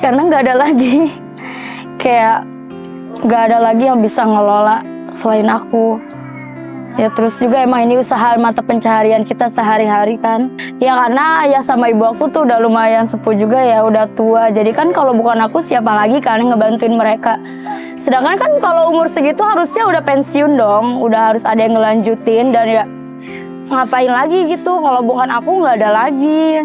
karena nggak ada lagi kayak nggak ada lagi yang bisa ngelola selain aku. Ya terus juga emang ini usaha mata pencaharian kita sehari-hari kan. Ya karena ayah sama ibu aku tuh udah lumayan sepuh juga ya, udah tua. Jadi kan kalau bukan aku siapa lagi kan yang ngebantuin mereka. Sedangkan kan kalau umur segitu harusnya udah pensiun dong, udah harus ada yang ngelanjutin dan ya ngapain lagi gitu kalau bukan aku nggak ada lagi.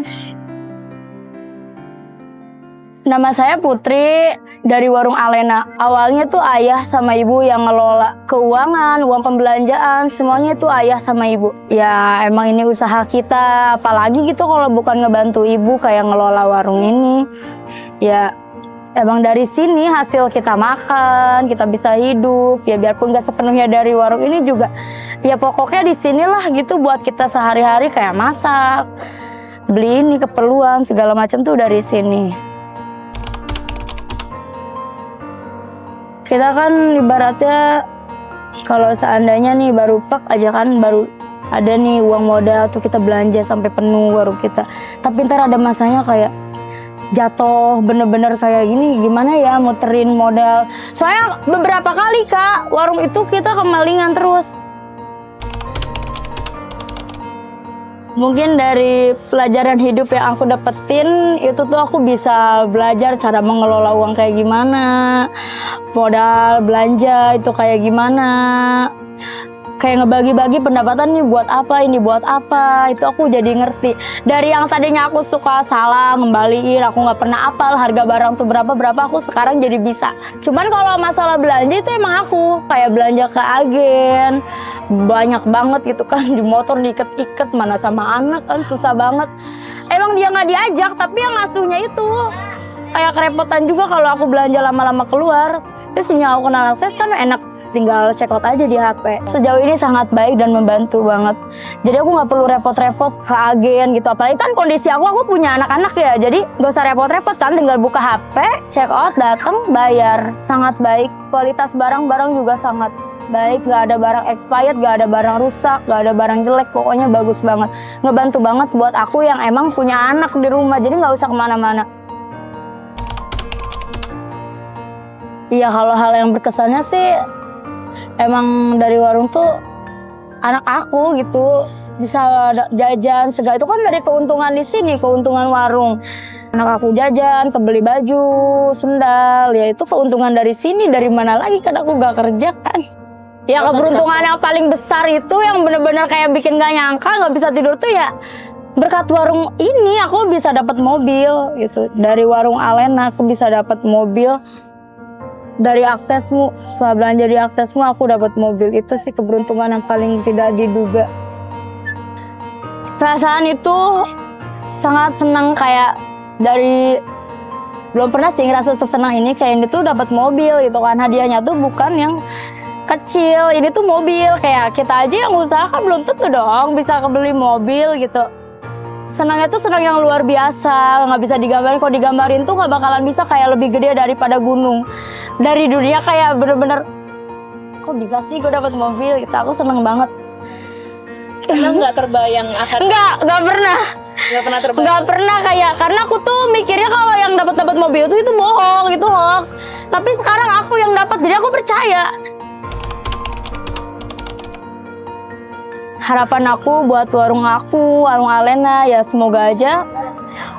Nama saya Putri dari Warung Alena. Awalnya tuh ayah sama ibu yang ngelola keuangan, uang pembelanjaan, semuanya tuh ayah sama ibu. Ya emang ini usaha kita, apalagi gitu kalau bukan ngebantu ibu kayak ngelola warung ini. Ya emang dari sini hasil kita makan, kita bisa hidup. Ya biarpun gak sepenuhnya dari warung ini juga. Ya pokoknya di sinilah gitu buat kita sehari-hari kayak masak, beli ini keperluan segala macam tuh dari sini. Kita kan ibaratnya kalau seandainya nih baru plak aja kan baru ada nih uang modal tuh kita belanja sampai penuh warung kita. Tapi ntar ada masanya kayak jatuh bener-bener kayak gini gimana ya muterin modal. Soalnya beberapa kali Kak warung itu kita kemalingan terus. Mungkin dari pelajaran hidup yang aku dapetin itu tuh aku bisa belajar cara mengelola uang kayak gimana, modal belanja itu kayak gimana, kayak ngebagi-bagi pendapatan nih buat apa, ini buat apa, itu aku jadi ngerti. Dari yang tadinya aku suka salah ngembaliin, aku nggak pernah apal harga barang tuh berapa aku sekarang jadi bisa. Cuman kalau masalah belanja itu emang aku kayak belanja ke agen banyak banget gitu kan, di motor diiket-iket mana sama anak kan susah banget. Emang dia nggak diajak tapi yang ngasuhnya itu kayak kerepotan juga kalau aku belanja lama-lama keluar. Terus punya aku kenal akses kan enak, tinggal check out aja di HP. Sejauh ini sangat baik dan membantu banget. Jadi aku nggak perlu repot-repot ke agen gitu. Apalagi kan kondisi aku punya anak-anak ya. Jadi nggak usah repot-repot kan, tinggal buka HP, check out, datang, bayar. Sangat baik. Kualitas barang-barang juga sangat baik. Nggak ada barang expired, nggak ada barang rusak, nggak ada barang jelek. Pokoknya bagus banget. Ngebantu banget buat aku yang emang punya anak di rumah. Jadi nggak usah kemana-mana. Iya kalau hal yang berkesannya sih emang dari warung tuh anak aku gitu bisa jajan segala itu kan dari keuntungan di sini, keuntungan warung. Anak aku jajan, kebeli baju, sendal, ya itu keuntungan dari sini. Dari mana lagi kan aku gak kerja kan. Ya keberuntungan yang paling besar itu yang bener-bener kayak bikin gak nyangka, gak bisa tidur tuh ya berkat warung ini aku bisa dapat mobil gitu. Dari warung Alena aku bisa dapat mobil. Dari aksesmu, setelah belanja di aksesmu aku dapat mobil. Itu sih keberuntungan yang paling tidak diduga. Perasaan itu sangat senang, kayak dari belum pernah sih ngerasa sesenang ini kayak ini tuh dapat mobil gitu kan. Hadiahnya tuh bukan yang kecil, ini tuh mobil. Kayak kita aja yang usaha kan belum tentu dong bisa kebeli mobil gitu. Senangnya tuh senang yang luar biasa, nggak bisa digambarin. Kalau digambarin tuh nggak bakalan bisa, kayak lebih gede daripada gunung. Dari dunia kayak bener-bener, kok bisa sih gue dapat mobil gitu. Aku seneng banget. Karena nggak terbayang akan. Nggak pernah. Nggak pernah terbayang. Nggak pernah kayak, karena aku tuh mikirnya kalau yang dapat mobil itu bohong, itu hoax. Tapi sekarang aku yang dapat, jadi aku percaya. Harapan aku buat warung Alena ya semoga aja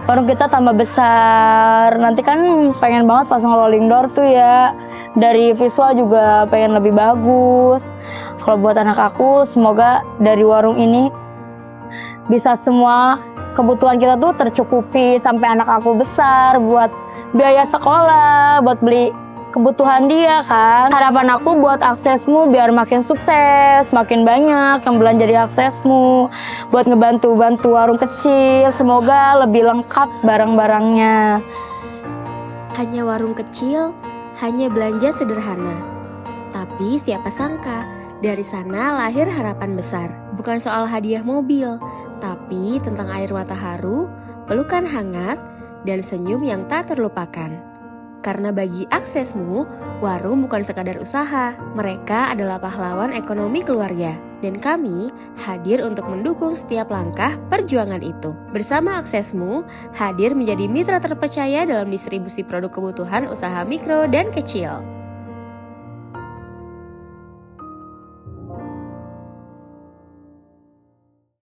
warung kita tambah besar. Nanti kan pengen banget pasang rolling door tuh ya. Dari visual juga pengen lebih bagus. Kalau buat anak aku semoga dari warung ini bisa semua kebutuhan kita tuh tercukupi sampai anak aku besar, buat biaya sekolah, buat beli kebutuhan dia kan. Harapan aku buat aksesmu biar makin sukses, makin banyak yang belanja di aksesmu, buat ngebantu warung kecil, semoga lebih lengkap barang-barangnya. Hanya warung kecil, hanya belanja sederhana. Tapi siapa sangka, dari sana lahir harapan besar. Bukan soal hadiah mobil, tapi tentang air mata haru, pelukan hangat, dan senyum yang tak terlupakan. Karena bagi aksesmu, warung bukan sekadar usaha, mereka adalah pahlawan ekonomi keluarga. Dan kami hadir untuk mendukung setiap langkah perjuangan itu. Bersama Aksesmu, hadir menjadi mitra terpercaya dalam distribusi produk kebutuhan usaha mikro dan kecil.